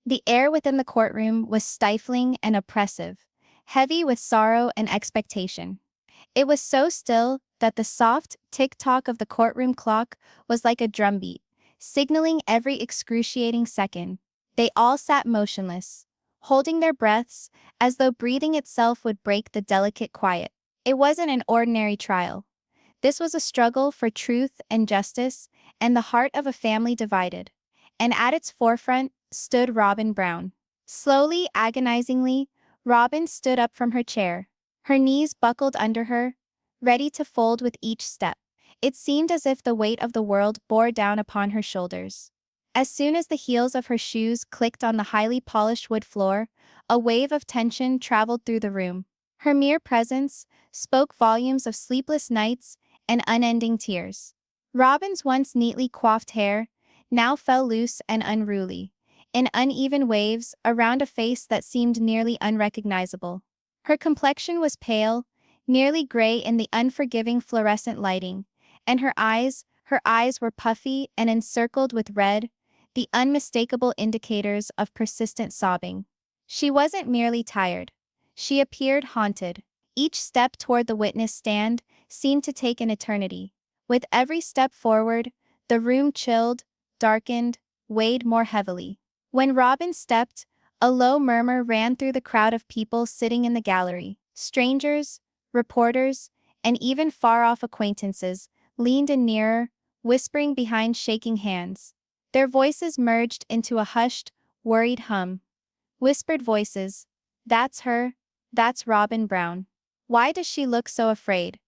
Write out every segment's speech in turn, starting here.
The air within the courtroom was stifling and oppressive, heavy with sorrow and expectation. It was so still that the soft tick-tock of the courtroom clock was like a drumbeat, signaling every excruciating second. They all sat motionless, holding their breaths, as though breathing itself would break the delicate quiet. It wasn't an ordinary trial. This was a struggle for truth and justice, and the heart of a family divided. And at its forefront stood Robyn Brown. Slowly, agonizingly, Robyn stood up from her chair, her knees buckled under her, ready to fold with each step. It seemed as if the weight of the world bore down upon her shoulders. As soon as the heels of her shoes clicked on the highly polished wood floor, a wave of tension traveled through the room. Her mere presence spoke volumes of sleepless nights and unending tears. Robyn's once neatly coiffed hair now fell loose and unruly, in uneven waves around a face that seemed nearly unrecognizable. Her complexion was pale, nearly gray in the unforgiving fluorescent lighting, and her eyes were puffy and encircled with red, the unmistakable indicators of persistent sobbing. She wasn't merely tired. She appeared haunted. Each step toward the witness stand seemed to take an eternity. With every step forward, the room chilled, darkened, weighed more heavily. When Robyn stepped, a low murmur ran through the crowd of people sitting in the gallery. Strangers, reporters, and even far-off acquaintances leaned in nearer, whispering behind shaking hands. Their voices merged into a hushed, worried hum. Whispered voices. "That's her. That's Robyn Brown. Why does she look so afraid?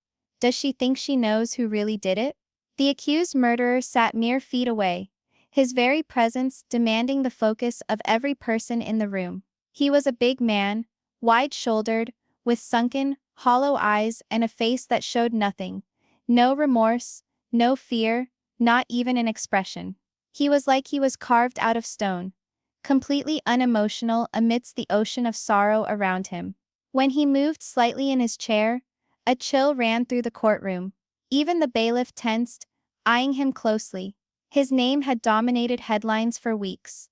Does she think she knows who really did it?" The accused murderer sat mere feet away, his very presence demanding the focus of every person in the room. He was a big man, wide-shouldered, with sunken, hollow eyes and a face that showed nothing. No remorse, no fear, not even an expression. He was like he was carved out of stone, completely unemotional amidst the ocean of sorrow around him. When he moved slightly in his chair, a chill ran through the courtroom. Even the bailiff tensed, eyeing him closely. His name had dominated headlines for weeks,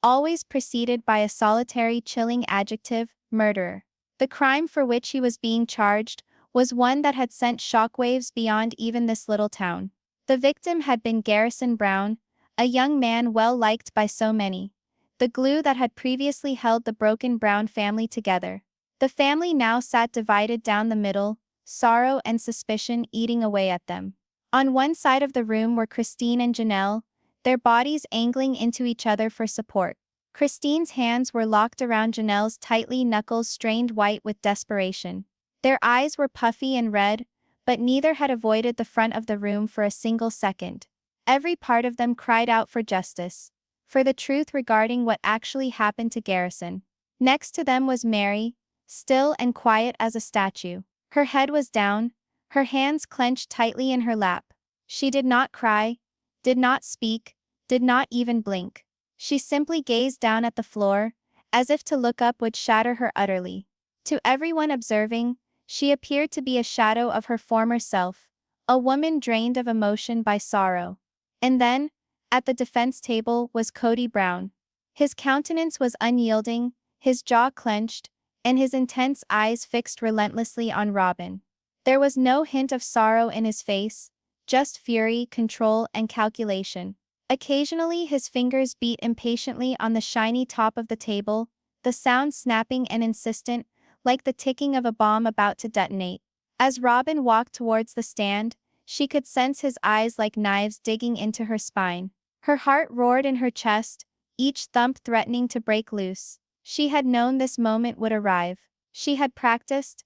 always preceded by a solitary chilling adjective, murderer. The crime for which he was being charged was one that had sent shockwaves beyond even this little town. The victim had been Garrison Brown, a young man well liked by so many, the glue that had previously held the broken Brown family together. The family now sat divided down the middle, sorrow and suspicion eating away at them. On one side of the room were Christine and Janelle, their bodies angling into each other for support. Christine's hands were locked around Janelle's tightly, knuckles strained white with desperation. Their eyes were puffy and red, but neither had avoided the front of the room for a single second. Every part of them cried out for justice, for the truth regarding what actually happened to Garrison. Next to them was Mary, still and quiet as a statue. Her head was down, her hands clenched tightly in her lap. She did not cry, did not speak, did not even blink. She simply gazed down at the floor, as if to look up would shatter her utterly. To everyone observing, she appeared to be a shadow of her former self, a woman drained of emotion by sorrow. And then, at the defense table was Kody Brown. His countenance was unyielding, his jaw clenched, and his intense eyes fixed relentlessly on Robyn. There was no hint of sorrow in his face, just fury, control, and calculation. Occasionally his fingers beat impatiently on the shiny top of the table, the sound snapping and insistent, like the ticking of a bomb about to detonate. As Robyn walked towards the stand, she could sense his eyes like knives digging into her spine. Her heart roared in her chest, each thump threatening to break loose. She had known this moment would arrive. She had practiced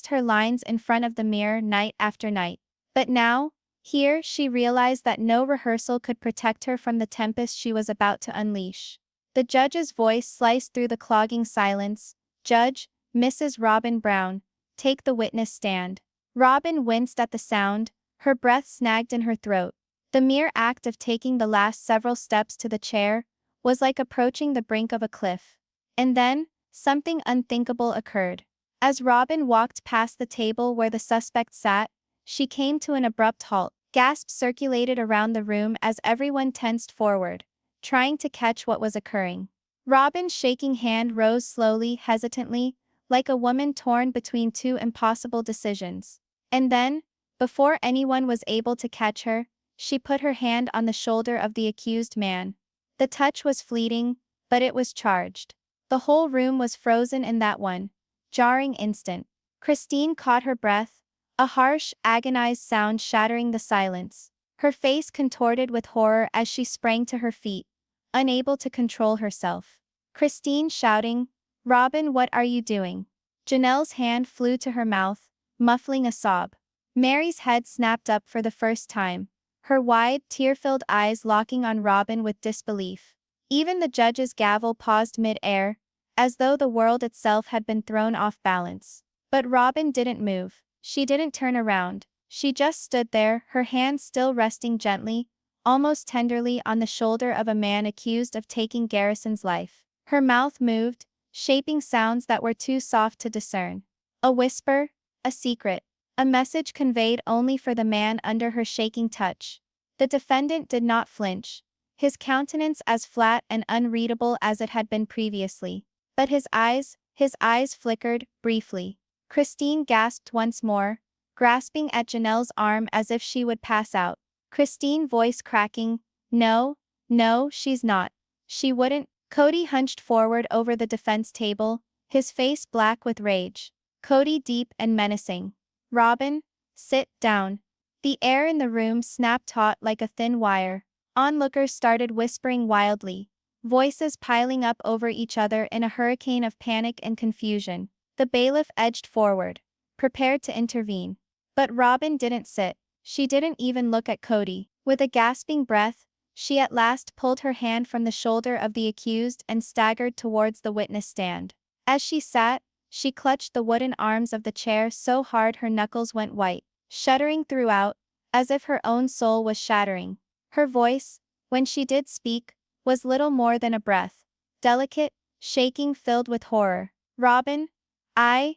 her lines in front of the mirror night after night. But now, here she realized that no rehearsal could protect her from the tempest she was about to unleash. The judge's voice sliced through the clogging silence. "Judge, Mrs. Robyn Brown, take the witness stand." Robyn winced at the sound, her breath snagged in her throat. The mere act of taking the last several steps to the chair was like approaching the brink of a cliff. And then, something unthinkable occurred. As Robyn walked past the table where the suspect sat, she came to an abrupt halt. Gasps circulated around the room as everyone tensed forward, trying to catch what was occurring. Robyn's shaking hand rose slowly, hesitantly, like a woman torn between two impossible decisions. And then, before anyone was able to catch her, she put her hand on the shoulder of the accused man. The touch was fleeting, but it was charged. The whole room was frozen in that one jarring instant. Christine caught her breath, a harsh, agonized sound shattering the silence. Her face contorted with horror as she sprang to her feet, unable to control herself. Christine shouting, "Robyn, what are you doing?" Janelle's hand flew to her mouth, muffling a sob. Mary's head snapped up for the first time, her wide, tear-filled eyes locking on Robyn with disbelief. Even the judge's gavel paused mid-air, as though the world itself had been thrown off balance. But Robyn didn't move. She didn't turn around. She just stood there, her hand still resting gently, almost tenderly on the shoulder of a man accused of taking Garrison's life. Her mouth moved, shaping sounds that were too soft to discern. A whisper, a secret, a message conveyed only for the man under her shaking touch. The defendant did not flinch, his countenance as flat and unreadable as it had been previously. But his eyes flickered, briefly. Christine gasped once more, grasping at Janelle's arm as if she would pass out. Christine voice cracking, "No, no, she's not. She wouldn't." Kody hunched forward over the defense table, his face black with rage. Kody deep and menacing. "Robyn, sit down." The air in the room snapped taut like a thin wire. Onlookers started whispering wildly, voices piling up over each other in a hurricane of panic and confusion. The bailiff edged forward, prepared to intervene. But Robyn didn't sit. She didn't even look at Kody. With a gasping breath, she at last pulled her hand from the shoulder of the accused and staggered towards the witness stand. As she sat, she clutched the wooden arms of the chair so hard her knuckles went white, shuddering throughout, as if her own soul was shattering. Her voice, when she did speak, was little more than a breath, delicate, shaking, filled with horror. "Robyn, I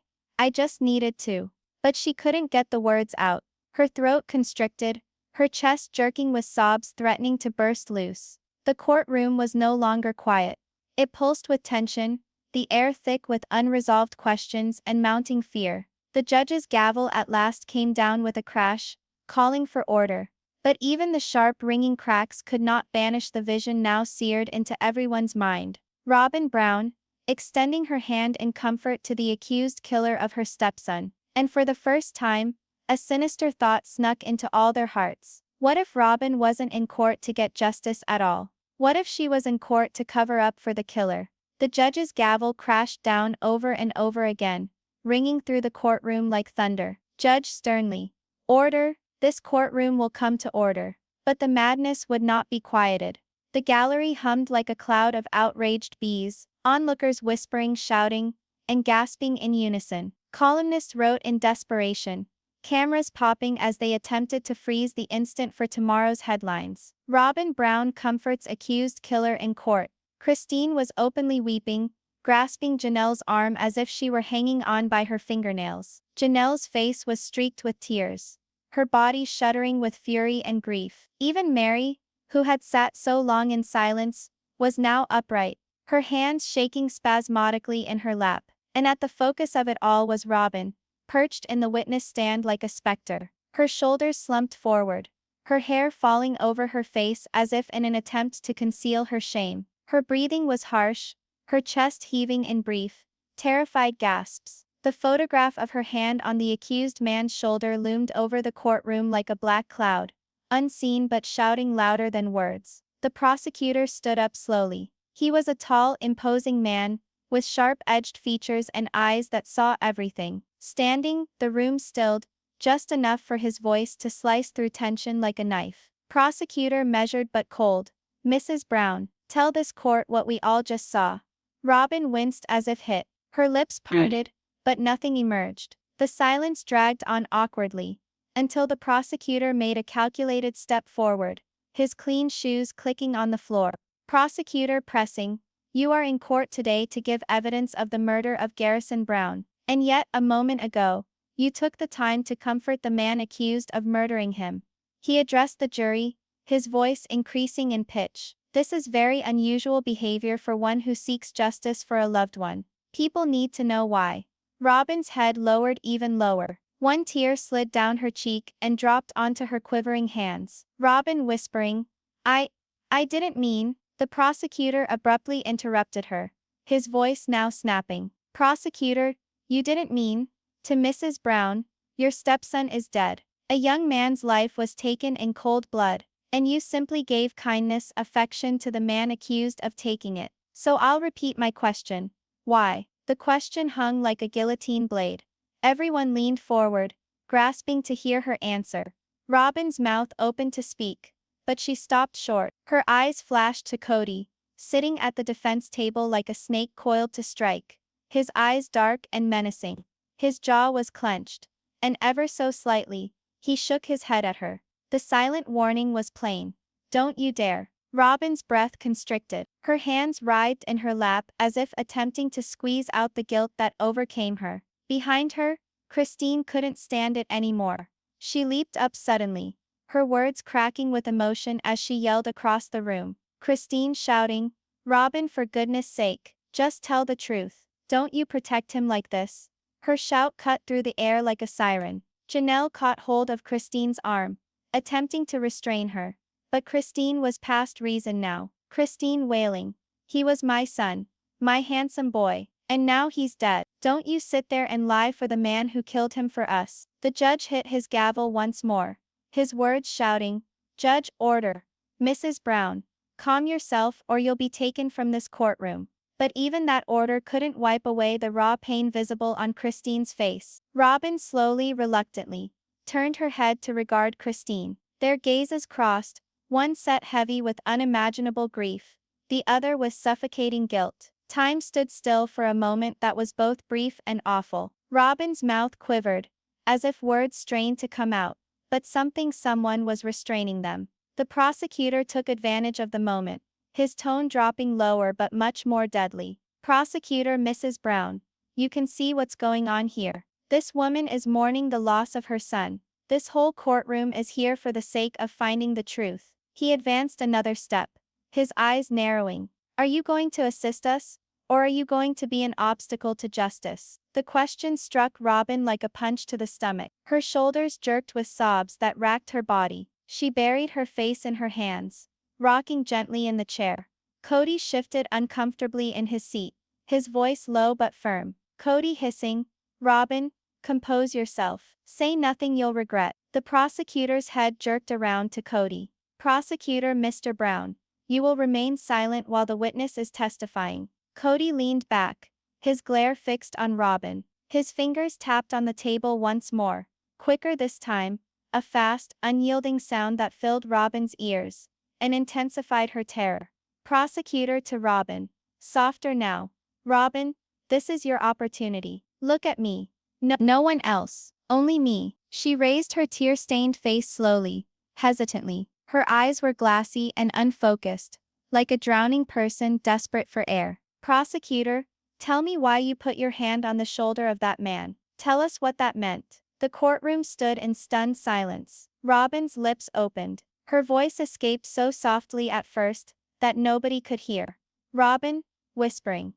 just needed to." But she couldn't get the words out. Her throat constricted, her chest jerking with sobs threatening to burst loose. The courtroom was no longer quiet. It pulsed with tension, the air thick with unresolved questions and mounting fear. The judge's gavel at last came down with a crash, calling for order. But even the sharp ringing cracks could not banish the vision now seared into everyone's mind. Robyn Brown, extending her hand in comfort to the accused killer of her stepson. And for the first time, a sinister thought snuck into all their hearts. What if Robyn wasn't in court to get justice at all? What if she was in court to cover up for the killer? The judge's gavel crashed down over and over again, ringing through the courtroom like thunder. Judge sternly, "Order, this courtroom will come to order." But the madness would not be quieted. The gallery hummed like a cloud of outraged bees, onlookers whispering, shouting, and gasping in unison. Columnists wrote in desperation, cameras popping as they attempted to freeze the instant for tomorrow's headlines. Robyn Brown comforts accused killer in court. Christine was openly weeping, grasping Janelle's arm as if she were hanging on by her fingernails. Janelle's face was streaked with tears, her body shuddering with fury and grief. Even Mary, who had sat so long in silence, was now upright, her hands shaking spasmodically in her lap. And at the focus of it all was Robyn, perched in the witness stand like a specter. Her shoulders slumped forward, her hair falling over her face as if in an attempt to conceal her shame. Her breathing was harsh, her chest heaving in brief, terrified gasps. The photograph of her hand on the accused man's shoulder loomed over the courtroom like a black cloud, unseen but shouting louder than words. The prosecutor stood up slowly. He was a tall, imposing man, with sharp-edged features and eyes that saw everything. Standing, the room stilled, just enough for his voice to slice through tension like a knife. Prosecutor measured but cold. "Mrs. Brown, tell this court what we all just saw." Robyn winced as if hit. Her lips parted, but nothing emerged. The silence dragged on awkwardly, until the prosecutor made a calculated step forward, his clean shoes clicking on the floor. Prosecutor pressing, "You are in court today to give evidence of the murder of Garrison Brown. And yet, a moment ago, you took the time to comfort the man accused of murdering him." He addressed the jury, his voice increasing in pitch. This is very unusual behavior for one who seeks justice for a loved one. People need to know why. Robyn's head lowered even lower. One tear slid down her cheek and dropped onto her quivering hands. Robyn whispering, I didn't mean, the prosecutor abruptly interrupted her, his voice now snapping. Prosecutor, you didn't mean, to Mrs. Brown, your stepson is dead. A young man's life was taken in cold blood, and you simply gave kindness, affection to the man accused of taking it. So I'll repeat my question. Why? The question hung like a guillotine blade. Everyone leaned forward, grasping to hear her answer. Robyn's mouth opened to speak, but she stopped short. Her eyes flashed to Kody, sitting at the defense table like a snake coiled to strike, his eyes dark and menacing. His jaw was clenched, and ever so slightly, he shook his head at her. The silent warning was plain. Don't you dare. Robyn's breath constricted. Her hands writhed in her lap as if attempting to squeeze out the guilt that overcame her. Behind her, Christine couldn't stand it anymore. She leaped up suddenly, her words cracking with emotion as she yelled across the room. Christine shouting, Robyn, for goodness sake, just tell the truth. Don't you protect him like this. Her shout cut through the air like a siren. Janelle caught hold of Christine's arm, attempting to restrain her. But Christine was past reason now. Christine wailing, he was my son, my handsome boy, and now he's dead. Don't you sit there and lie for the man who killed him for us. The judge hit his gavel once more, his words shouting, Judge, order. Mrs. Brown, calm yourself or you'll be taken from this courtroom. But even that order couldn't wipe away the raw pain visible on Christine's face. Robyn slowly, reluctantly, turned her head to regard Christine. Their gazes crossed, one set heavy with unimaginable grief, the other with suffocating guilt. Time stood still for a moment that was both brief and awful. Robyn's mouth quivered, as if words strained to come out, but someone was restraining them. The prosecutor took advantage of the moment, his tone dropping lower but much more deadly. Prosecutor Mrs. Brown, you can see what's going on here. This woman is mourning the loss of her son. This whole courtroom is here for the sake of finding the truth. He advanced another step, his eyes narrowing. Are you going to assist us? Or are you going to be an obstacle to justice? The question struck Robyn like a punch to the stomach. Her shoulders jerked with sobs that racked her body. She buried her face in her hands, rocking gently in the chair. Kody shifted uncomfortably in his seat, his voice low but firm. Kody hissing, Robyn, compose yourself. Say nothing you'll regret. The prosecutor's head jerked around to Kody. Prosecutor Mr. Brown, you will remain silent while the witness is testifying. Kody leaned back, his glare fixed on Robyn. His fingers tapped on the table once more, quicker this time, a fast, unyielding sound that filled Robyn's ears and intensified her terror. Prosecutor to Robyn, softer now. Robyn, this is your opportunity. Look at me. No one else, only me. She raised her tear-stained face slowly, hesitantly. Her eyes were glassy and unfocused, like a drowning person desperate for air. Prosecutor, tell me why you put your hand on the shoulder of that man. Tell us what that meant. The courtroom stood in stunned silence. Robyn's lips opened. Her voice escaped so softly at first that nobody could hear. Robyn, whispering,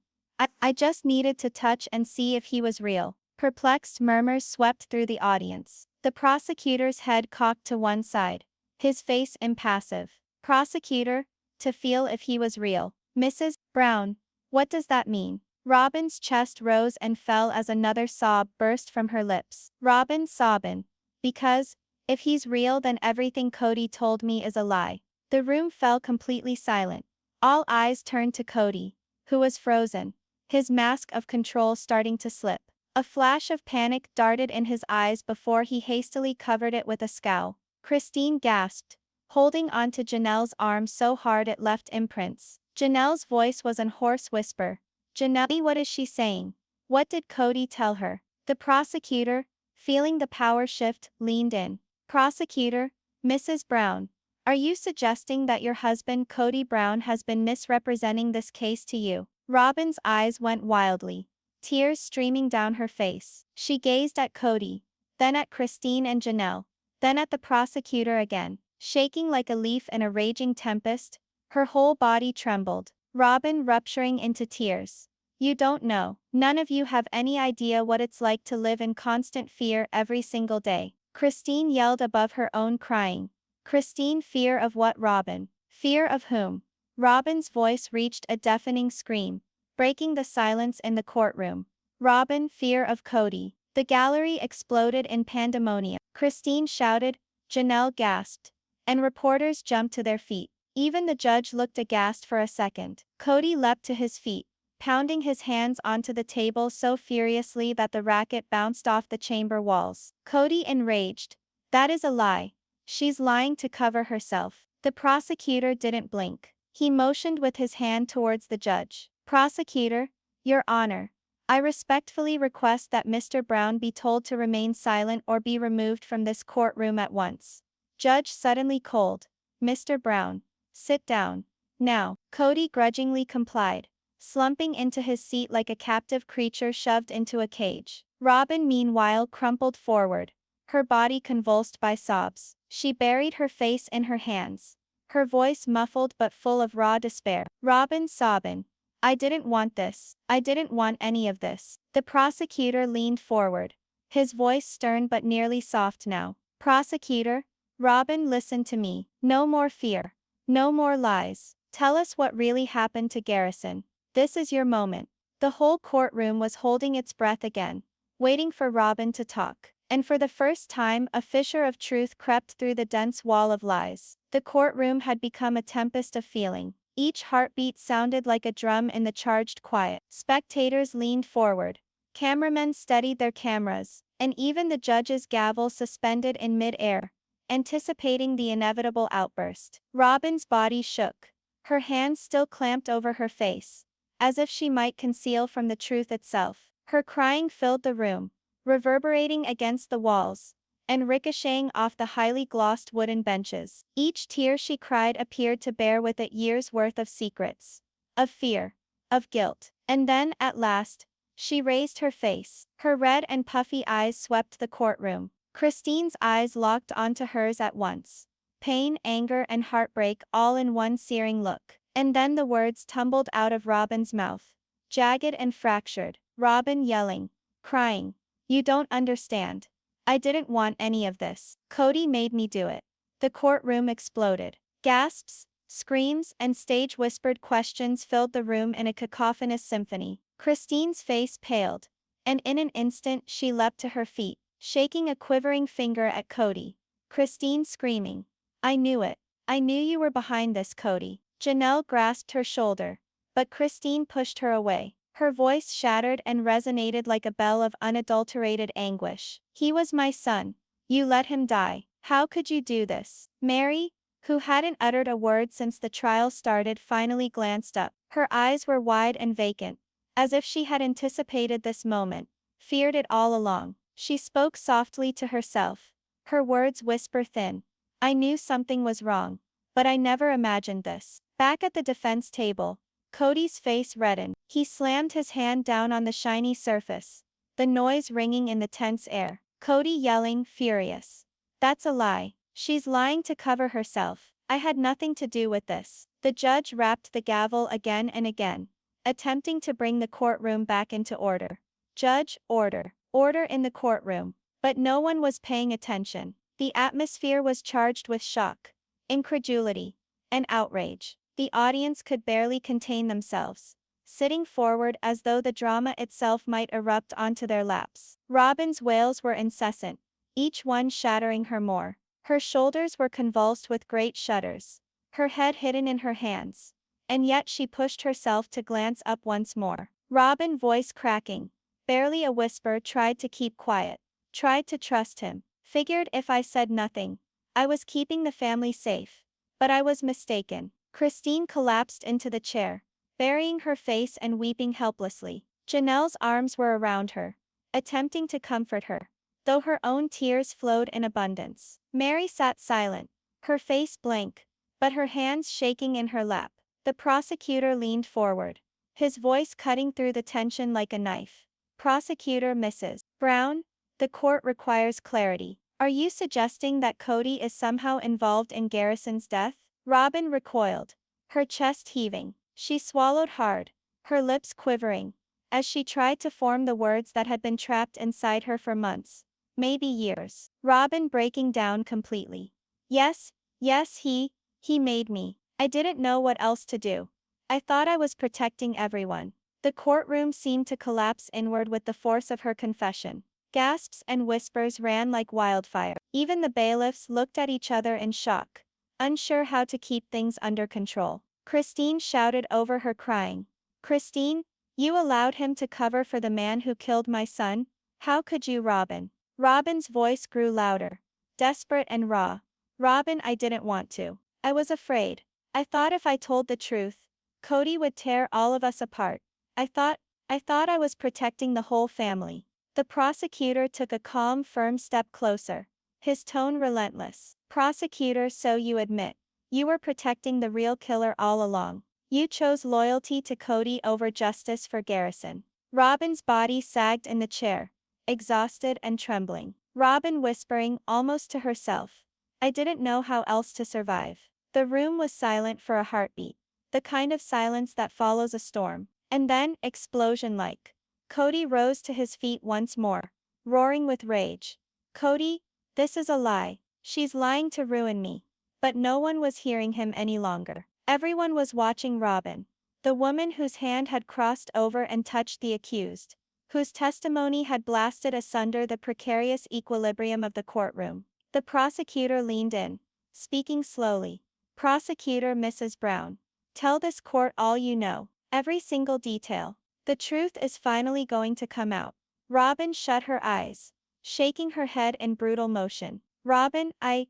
I just needed to touch and see if he was real. Perplexed murmurs swept through the audience. The prosecutor's head cocked to one side, his face impassive. Prosecutor, to feel if he was real. Mrs. Brown, what does that mean? Robyn's chest rose and fell as another sob burst from her lips. Robyn sobbing, because, if he's real then everything Kody told me is a lie. The room fell completely silent. All eyes turned to Kody, who was frozen, his mask of control starting to slip. A flash of panic darted in his eyes before he hastily covered it with a scowl. Christine gasped, holding onto Janelle's arm so hard it left imprints. Janelle's voice was a hoarse whisper. Janelle, what is she saying? What did Kody tell her? The prosecutor, feeling the power shift, leaned in. Prosecutor, Mrs. Brown, are you suggesting that your husband Kody Brown has been misrepresenting this case to you? Robyn's eyes went wildly, tears streaming down her face. She gazed at Kody, then at Christine and Janelle, then at the prosecutor again. Shaking like a leaf in a raging tempest, Her whole body trembled. Robyn rupturing into tears. You don't know. None of you have any idea what it's like to live in constant fear every single day. Christine yelled above her own crying. Christine, fear of what, Robyn? Fear of whom? Robyn's voice reached a deafening scream, breaking the silence in the courtroom. Robyn, fear of Kody. The gallery exploded in pandemonium. Christine shouted, Janelle gasped, and reporters jumped to their feet. Even the judge looked aghast for a second. Kody leapt to his feet, pounding his hands onto the table so furiously that the racket bounced off the chamber walls. Kody enraged. That is a lie. She's lying to cover herself. The prosecutor didn't blink. He motioned with his hand towards the judge. Prosecutor, Your Honor, I respectfully request that Mr. Brown be told to remain silent or be removed from this courtroom at once. Judge suddenly cold. Mr. Brown, sit down. Now. Kody grudgingly complied, slumping into his seat like a captive creature shoved into a cage. Robyn meanwhile crumpled forward, her body convulsed by sobs. She buried her face in her hands, her voice muffled but full of raw despair. Robyn sobbing. I didn't want this. I didn't want any of this. The prosecutor leaned forward, his voice stern but nearly soft now. Prosecutor, Robyn, listen to me. No more fear. No more lies. Tell us what really happened to Garrison. This is your moment. The whole courtroom was holding its breath again, waiting for Robyn to talk. And for the first time, a fissure of truth crept through the dense wall of lies. The courtroom had become a tempest of feeling. Each heartbeat sounded like a drum in the charged quiet. Spectators leaned forward. Cameramen steadied their cameras, and even the judge's gavel suspended in mid-air, anticipating the inevitable outburst. Robyn's body shook, her hands still clamped over her face, as if she might conceal from the truth itself. Her crying filled the room, reverberating against the walls, and ricocheting off the highly glossed wooden benches. Each tear she cried appeared to bear with it years' worth of secrets, of fear, of guilt. And then, at last, she raised her face. Her red and puffy eyes swept the courtroom. Christine's eyes locked onto hers at once. Pain, anger, and heartbreak all in one searing look. And then the words tumbled out of Robyn's mouth, jagged and fractured. Robyn yelling, crying. You don't understand. I didn't want any of this. Kody made me do it. The courtroom exploded. Gasps, screams, and stage-whispered questions filled the room in a cacophonous symphony. Christine's face paled, and in an instant she leapt to her feet, shaking a quivering finger at Kody. Christine screaming. I knew it. I knew you were behind this, Kody. Janelle grasped her shoulder, but Christine pushed her away. Her voice shattered and resonated like a bell of unadulterated anguish. He was my son. You let him die. How could you do this? Mary, who hadn't uttered a word since the trial started, finally glanced up. Her eyes were wide and vacant, as if she had anticipated this moment, feared it all along. She spoke softly to herself, her words whisper thin. I knew something was wrong, but I never imagined this. Back at the defense table, Kody's face reddened. He slammed his hand down on the shiny surface, the noise ringing in the tense air. Kody yelling, furious. That's a lie. She's lying to cover herself. I had nothing to do with this. The judge rapped the gavel again and again, attempting to bring the courtroom back into order. Judge, order. Order in the courtroom. But no one was paying attention. The atmosphere was charged with shock, incredulity, and outrage. The audience could barely contain themselves, sitting forward as though the drama itself might erupt onto their laps. Robyn's wails were incessant, each one shattering her more. Her shoulders were convulsed with great shudders, her head hidden in her hands, and yet she pushed herself to glance up once more. Robyn, voice cracking, barely a whisper, tried to keep quiet, tried to trust him, figured if I said nothing, I was keeping the family safe. But I was mistaken. Christine collapsed into the chair, burying her face and weeping helplessly. Janelle's arms were around her, attempting to comfort her, though her own tears flowed in abundance. Mary sat silent, her face blank, but her hands shaking in her lap. The prosecutor leaned forward, his voice cutting through the tension like a knife. Prosecutor Mrs. Brown, the court requires clarity. Are you suggesting that Kody is somehow involved in Garrison's death? Robyn recoiled, her chest heaving. She swallowed hard, her lips quivering, as she tried to form the words that had been trapped inside her for months, maybe years. Robyn breaking down completely. Yes, yes, he made me. I didn't know what else to do. I thought I was protecting everyone. The courtroom seemed to collapse inward with the force of her confession. Gasps and whispers ran like wildfire. Even the bailiffs looked at each other in shock, unsure how to keep things under control. Christine shouted over her, crying, "Christine, you allowed him to cover for the man who killed my son? How could you, Robyn?" Robyn's voice grew louder, desperate and raw. "Robyn, I didn't want to. I was afraid. I thought if I told the truth, Kody would tear all of us apart. I thought I was protecting the whole family." The prosecutor took a calm, firm step closer, his tone relentless. "Prosecutor, so you admit you were protecting the real killer all along. You chose loyalty to Kody over justice for Garrison." Robyn's body sagged in the chair, exhausted and trembling. Robyn whispering, almost to herself, "I didn't know how else to survive." The room was silent for a heartbeat, the kind of silence that follows a storm. And then, explosion-like, Kody rose to his feet once more, roaring with rage. "Kody, this is a lie. She's lying to ruin me." But no one was hearing him any longer. Everyone was watching Robyn, the woman whose hand had crossed over and touched the accused, whose testimony had blasted asunder the precarious equilibrium of the courtroom. The prosecutor leaned in, speaking slowly. "Prosecutor Mrs. Brown, tell this court all you know, every single detail. The truth is finally going to come out." Robyn shut her eyes, shaking her head in brutal motion. "Robyn, I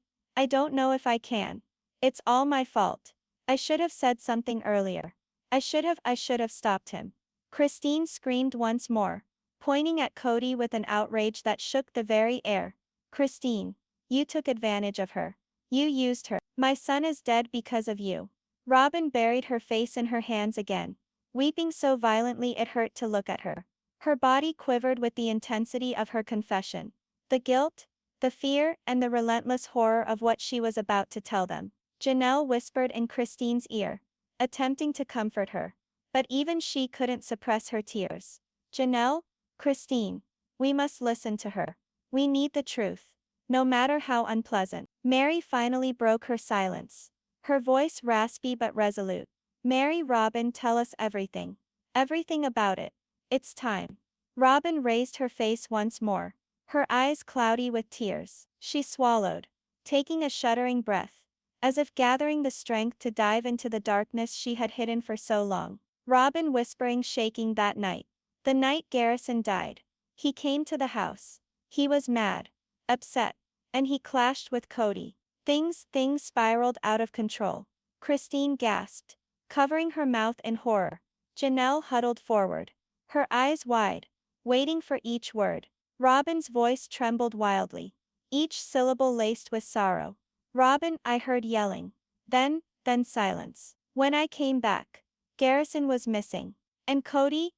don't know if I can. It's all my fault. I should have said something earlier. I should have stopped him." Christine screamed once more, pointing at Kody with an outrage that shook the very air. "Christine, you took advantage of her. You used her. My son is dead because of you." Robyn buried her face in her hands again, weeping so violently it hurt to look at her. Her body quivered with the intensity of her confession, the guilt, the fear, and the relentless horror of what she was about to tell them. Janelle whispered in Christine's ear, attempting to comfort her. But even she couldn't suppress her tears. "Janelle, Christine, we must listen to her. We need the truth, no matter how unpleasant." Mary finally broke her silence, her voice raspy but resolute. "Mary, Robyn, tell us everything. Everything about it. It's time." Robyn raised her face once more, her eyes cloudy with tears. She swallowed, taking a shuddering breath, as if gathering the strength to dive into the darkness she had hidden for so long. Robyn whispering, shaking, "That night. The night Garrison died. He came to the house. He was mad, upset, and he clashed with Kody. Things spiraled out of control." Christine gasped, covering her mouth in horror. Janelle huddled forward, her eyes wide, waiting for each word. Robyn's voice trembled wildly, each syllable laced with sorrow. "Robyn, I heard yelling. Then silence. When I came back, Garrison was missing. And Kody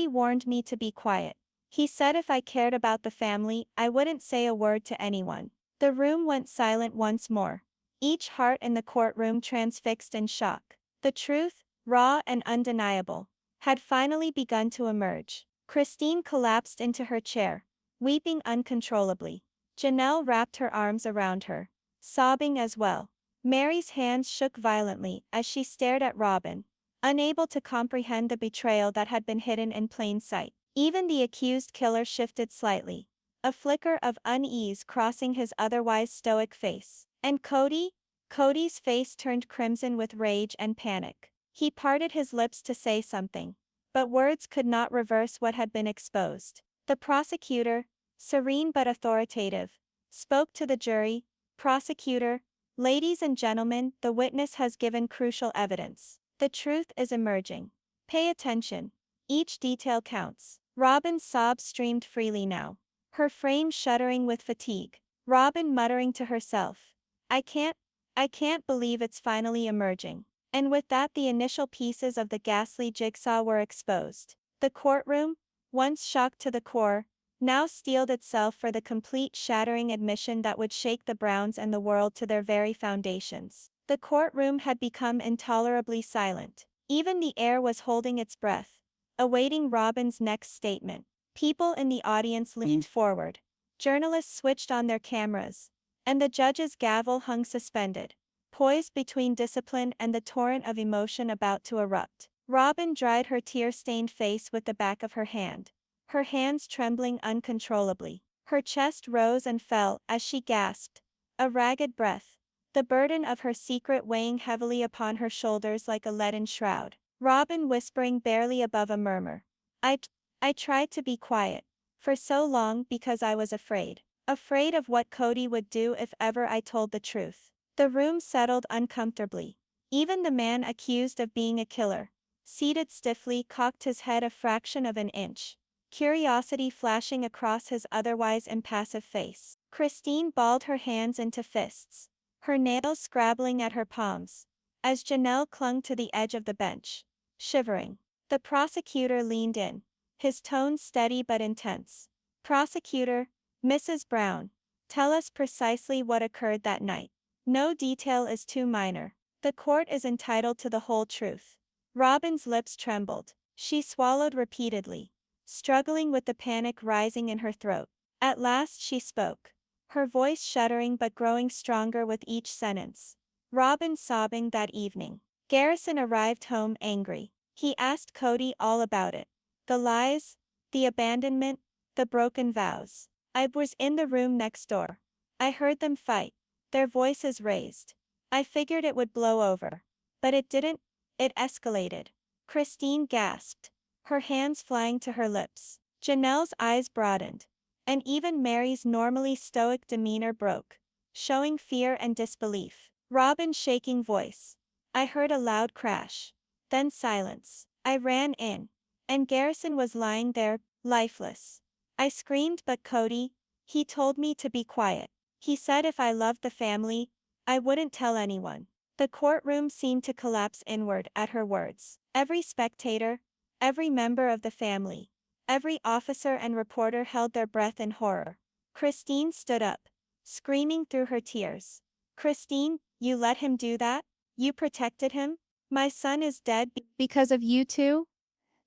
warned me to be quiet. He said if I cared about the family, I wouldn't say a word to anyone." The room went silent once more, each heart in the courtroom transfixed in shock. The truth, raw and undeniable, had finally begun to emerge. Christine collapsed into her chair, weeping uncontrollably. Janelle wrapped her arms around her, sobbing as well. Mary's hands shook violently as she stared at Robyn, unable to comprehend the betrayal that had been hidden in plain sight. Even the accused killer shifted slightly, a flicker of unease crossing his otherwise stoic face. And Kody's face turned crimson with rage and panic. He parted his lips to say something, but words could not reverse what had been exposed. The prosecutor, serene but authoritative, spoke to the jury. "Prosecutor, ladies and gentlemen, the witness has given crucial evidence. The truth is emerging. Pay attention. Each detail counts." Robyn's sobs streamed freely now, her frame shuddering with fatigue. Robyn muttering to herself, I can't believe it's finally emerging." And with that, the initial pieces of the ghastly jigsaw were exposed. The courtroom, once shocked to the core, now steeled itself for the complete shattering admission that would shake the Browns and the world to their very foundations. The courtroom had become intolerably silent. Even the air was holding its breath, awaiting Robyn's next statement. People in the audience leaned forward. Journalists switched on their cameras, and the judge's gavel hung suspended, poised between discipline and the torrent of emotion about to erupt. Robyn dried her tear-stained face with the back of her hand, her hands trembling uncontrollably. Her chest rose and fell as she gasped, a ragged breath, the burden of her secret weighing heavily upon her shoulders like a leaden shroud. Robyn whispering barely above a murmur. I tried to be quiet, for so long because I was afraid. Afraid of what Kody would do if ever I told the truth. The room settled uncomfortably. Even the man accused of being a killer, seated stiffly, cocked his head a fraction of an inch, curiosity flashing across his otherwise impassive face. Christine balled her hands into fists, her nails scrabbling at her palms, as Janelle clung to the edge of the bench, shivering. The prosecutor leaned in, his tone steady but intense. Prosecutor, Mrs. Brown, tell us precisely what occurred that night. No detail is too minor. The court is entitled to the whole truth. Robyn's lips trembled. She swallowed repeatedly, struggling with the panic rising in her throat. At last she spoke, her voice shuddering but growing stronger with each sentence. Robyn sobbing that evening. Garrison arrived home angry. He asked Kody all about it. The lies, the abandonment, the broken vows. I was in the room next door. I heard them fight, their voices raised. I figured it would blow over. But it didn't, it escalated. Christine gasped, her hands flying to her lips. Janelle's eyes broadened, and even Mary's normally stoic demeanor broke, showing fear and disbelief. Robyn's shaking voice. I heard a loud crash. Then silence. I ran in, and Garrison was lying there, lifeless. I screamed, but Kody, he told me to be quiet. He said if I loved the family, I wouldn't tell anyone. The courtroom seemed to collapse inward at her words. Every spectator, every member of the family, every officer and reporter held their breath in horror. Christine stood up, screaming through her tears. Christine, you let him do that? You protected him? My son is dead Because of you two?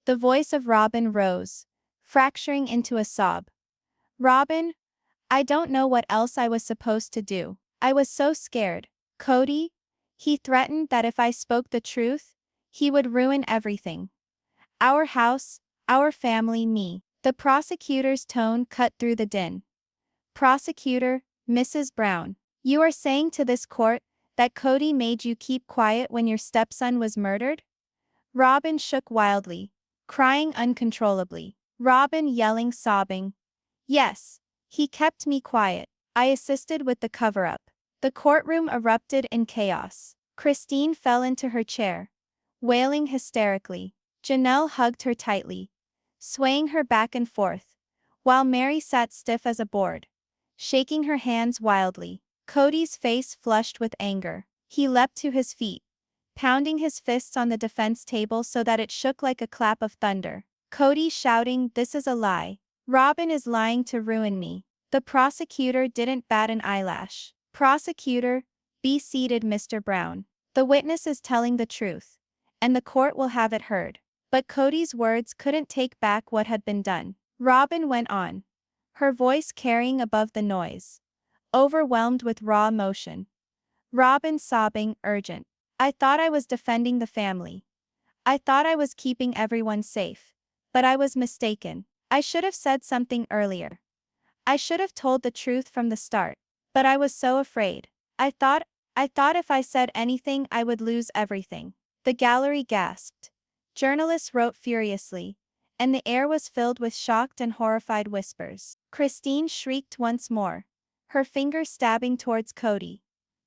The voice of Robyn rose, fracturing into a sob. Robyn, I don't know what else I was supposed to do. I was so scared. Kody, he threatened that if I spoke the truth, he would ruin everything. Our house, our family, me. The prosecutor's tone cut through the din. Prosecutor, Mrs. Brown, you are saying to this court that Kody made you keep quiet when your stepson was murdered? Robyn shook wildly, crying uncontrollably. Robyn yelling, sobbing. Yes, he kept me quiet. I assisted with the cover-up. The courtroom erupted in chaos. Christine fell into her chair, wailing hysterically. Janelle hugged her tightly, swaying her back and forth, while Mary sat stiff as a board, shaking her hands wildly. Kody's face flushed with anger. He leapt to his feet, pounding his fists on the defense table so that it shook like a clap of thunder. Kody shouting, "This is a lie. Robyn is lying to ruin me." The prosecutor didn't bat an eyelash. Prosecutor, be seated, Mr. Brown. The witness is telling the truth, and the court will have it heard. But Kody's words couldn't take back what had been done. Robyn went on, her voice carrying above the noise, overwhelmed with raw emotion. Robyn sobbing, urgent. I thought I was defending the family. I thought I was keeping everyone safe. But I was mistaken. I should have said something earlier. I should have told the truth from the start. But I was so afraid. I thought if I said anything I would lose everything. The gallery gasped. Journalists wrote furiously, and the air was filled with shocked and horrified whispers. Christine shrieked once more, her finger stabbing towards Kody.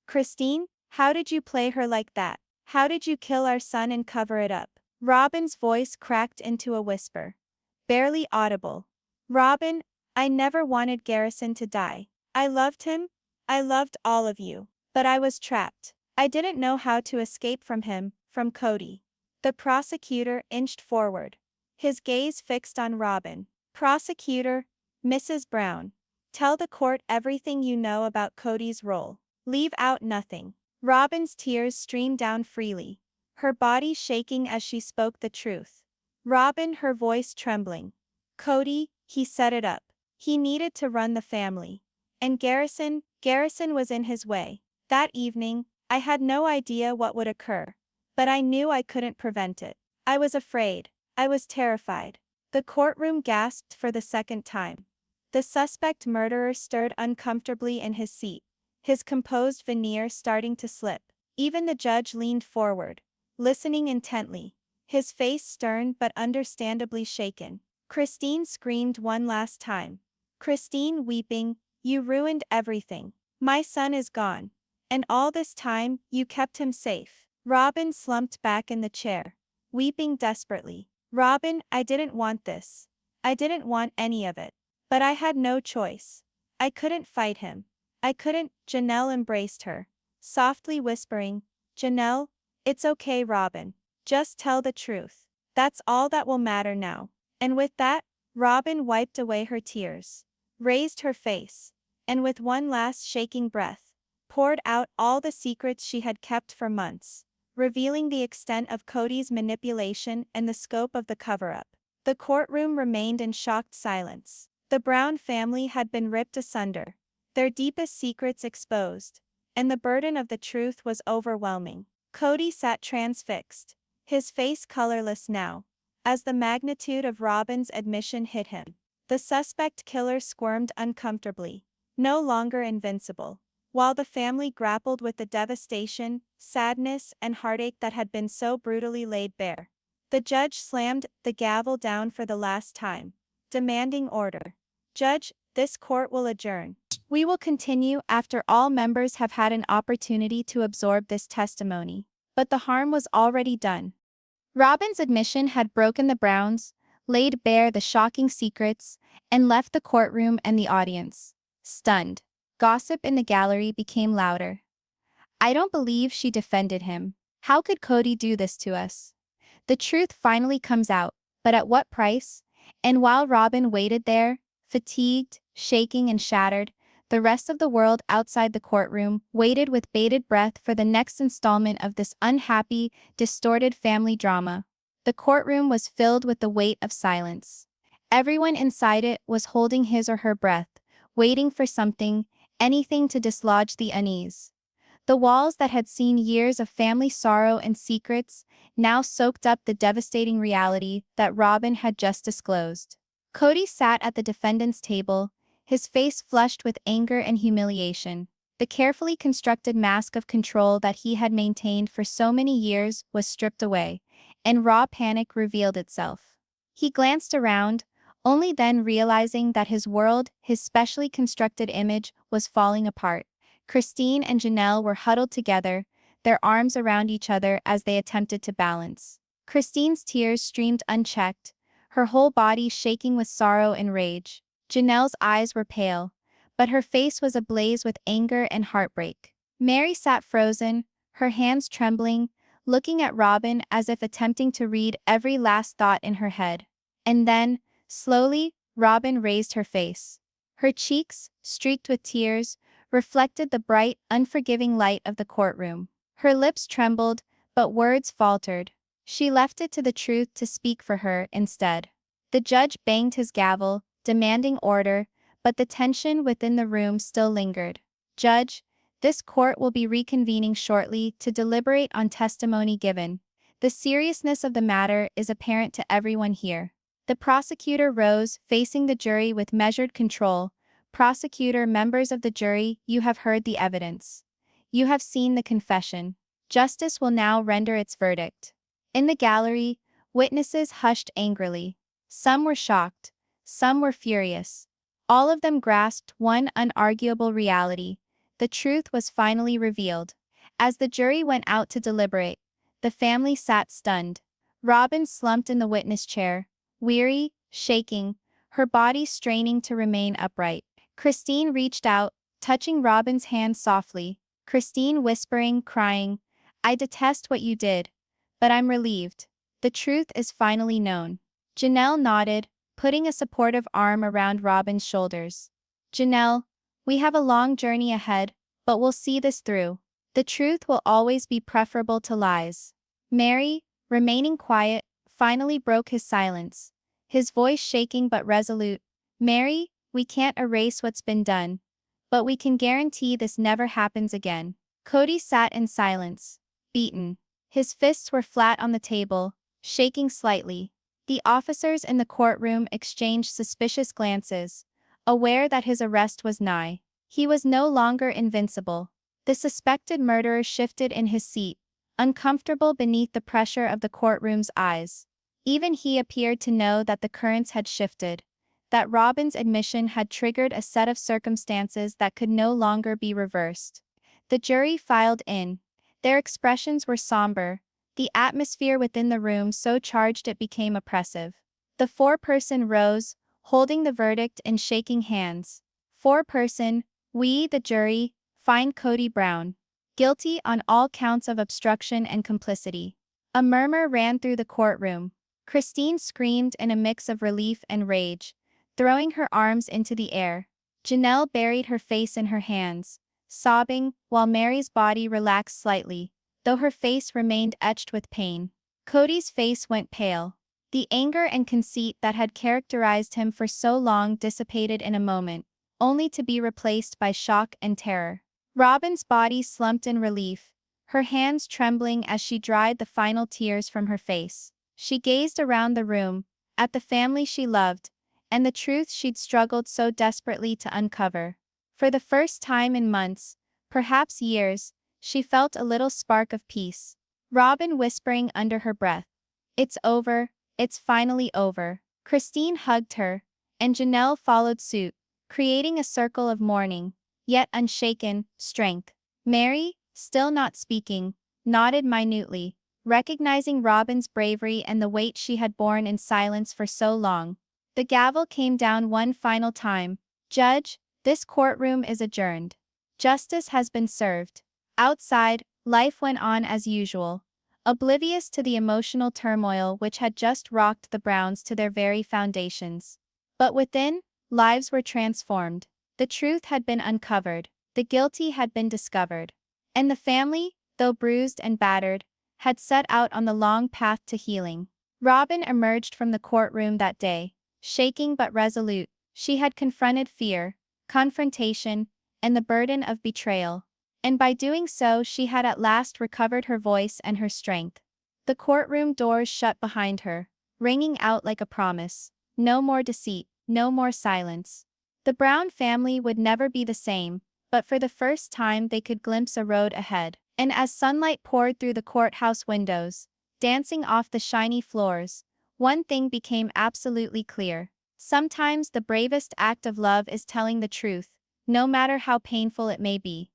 Christine, how did you play her like that? How did you kill our son and cover it up? Robyn's voice cracked into a whisper, barely audible. Robyn, I never wanted Garrison to die. I loved him. I loved all of you. But I was trapped. I didn't know how to escape from him, from Kody. The prosecutor inched forward, his gaze fixed on Robyn. Prosecutor, Mrs. Brown, tell the court everything you know about Kody's role. Leave out nothing. Robyn's tears streamed down freely, her body shaking as she spoke the truth. Robyn, her voice trembling. Kody, he set it up. He needed to run the family. And Garrison was in his way. That evening, I had no idea what would occur. But I knew I couldn't prevent it. I was afraid. I was terrified. The courtroom gasped for the second time. The suspect murderer stirred uncomfortably in his seat, his composed veneer starting to slip. Even the judge leaned forward, listening intently, his face stern but understandably shaken. Christine screamed one last time. Christine weeping, "You ruined everything. My son is gone. And all this time, you kept him safe." Robyn slumped back in the chair, weeping desperately. "Robyn, I didn't want this. I didn't want any of it. But I had no choice. I couldn't fight him. I couldn't." Janelle embraced her, softly whispering, "Janelle, it's okay, Robyn. Just tell the truth. That's all that will matter now." And with that, Robyn wiped away her tears, raised her face, and with one last shaking breath, poured out all the secrets she had kept for months, revealing the extent of Kody's manipulation and the scope of the cover-up. The courtroom remained in shocked silence. The Brown family had been ripped asunder, their deepest secrets exposed, and the burden of the truth was overwhelming. Kody sat transfixed, his face colorless now, as the magnitude of Robyn's admission hit him. The suspect killer squirmed uncomfortably, no longer invincible, while the family grappled with the devastation, sadness, and heartache that had been so brutally laid bare. The judge slammed the gavel down for the last time, demanding order. "Judge, this court will adjourn. We will continue after all members have had an opportunity to absorb this testimony." But the harm was already done. Robyn's admission had broken the Browns, laid bare the shocking secrets, and left the courtroom and the audience stunned. Gossip in the gallery became louder. "I don't believe she defended him. How could Kody do this to us?" The truth finally comes out, but at what price? And while Robyn waited there, fatigued, shaking and shattered, the rest of the world outside the courtroom waited with bated breath for the next installment of this unhappy, distorted family drama. The courtroom was filled with the weight of silence. Everyone inside it was holding his or her breath, waiting for something, anything to dislodge the unease. The walls that had seen years of family sorrow and secrets now soaked up the devastating reality that Robyn had just disclosed. Kody sat at the defendant's table, his face flushed with anger and humiliation. The carefully constructed mask of control that he had maintained for so many years was stripped away, and raw panic revealed itself. He glanced around, only then realizing that his world, his specially constructed image, was falling apart. Christine and Janelle were huddled together, their arms around each other as they attempted to balance. Christine's tears streamed unchecked, her whole body shaking with sorrow and rage. Janelle's eyes were pale, but her face was ablaze with anger and heartbreak. Mary sat frozen, her hands trembling, looking at Robyn as if attempting to read every last thought in her head. And then, slowly, Robyn raised her face. Her cheeks, streaked with tears, reflected the bright, unforgiving light of the courtroom. Her lips trembled, but words faltered. She left it to the truth to speak for her instead. The judge banged his gavel, demanding order, but the tension within the room still lingered. "Judge, this court will be reconvening shortly to deliberate on testimony given. The seriousness of the matter is apparent to everyone here." The prosecutor rose, facing the jury with measured control. "Prosecutor, members of the jury, you have heard the evidence. You have seen the confession. Justice will now render its verdict." In the gallery, witnesses hushed angrily. Some were shocked, some were furious. All of them grasped one unarguable reality: the truth was finally revealed. As the jury went out to deliberate, the family sat stunned. Robyn slumped in the witness chair, weary, shaking, her body straining to remain upright. Christine reached out, touching Robyn's hand softly. Christine whispering, crying, "I detest what you did, but I'm relieved. The truth is finally known." Janelle nodded, putting a supportive arm around Robyn's shoulders. "Janelle, we have a long journey ahead, but we'll see this through." The truth will always be preferable to lies. Mary, remaining quiet, finally broke his silence. His voice shaking but resolute. Mary, we can't erase what's been done. But we can guarantee this never happens again. Kody sat in silence, beaten. His fists were flat on the table, shaking slightly. The officers in the courtroom exchanged suspicious glances, aware that his arrest was nigh. He was no longer invincible. The suspected murderer shifted in his seat, uncomfortable beneath the pressure of the courtroom's eyes. Even he appeared to know that the currents had shifted, that Robyn's admission had triggered a set of circumstances that could no longer be reversed. The jury filed in. Their expressions were somber, the atmosphere within the room so charged it became oppressive. The foreperson rose, holding the verdict in shaking hands. Foreperson, we, the jury, find Kody Brown guilty on all counts of obstruction and complicity. A murmur ran through the courtroom. Christine screamed in a mix of relief and rage, throwing her arms into the air. Janelle buried her face in her hands, sobbing, while Mary's body relaxed slightly, though her face remained etched with pain. Kody's face went pale. The anger and conceit that had characterized him for so long dissipated in a moment, only to be replaced by shock and terror. Robyn's body slumped in relief, her hands trembling as she dried the final tears from her face. She gazed around the room, at the family she loved, and the truth she'd struggled so desperately to uncover. For the first time in months, perhaps years, she felt a little spark of peace. Robyn whispering under her breath, "It's over, it's finally over." Christine hugged her, and Janelle followed suit, creating a circle of mourning, yet unshaken, strength. Mary, still not speaking, nodded minutely, recognizing Robyn's bravery and the weight she had borne in silence for so long. The gavel came down one final time. "Judge, this courtroom is adjourned. Justice has been served." Outside, life went on as usual, oblivious to the emotional turmoil which had just rocked the Browns to their very foundations. But within, lives were transformed. The truth had been uncovered, the guilty had been discovered. And the family, though bruised and battered, had set out on the long path to healing. Robyn emerged from the courtroom that day, shaking but resolute. She had confronted fear, confrontation, and the burden of betrayal. And by doing so she had at last recovered her voice and her strength. The courtroom doors shut behind her, ringing out like a promise. No more deceit, no more silence. The Brown family would never be the same, but for the first time they could glimpse a road ahead. And as sunlight poured through the courthouse windows, dancing off the shiny floors, one thing became absolutely clear. Sometimes the bravest act of love is telling the truth, no matter how painful it may be.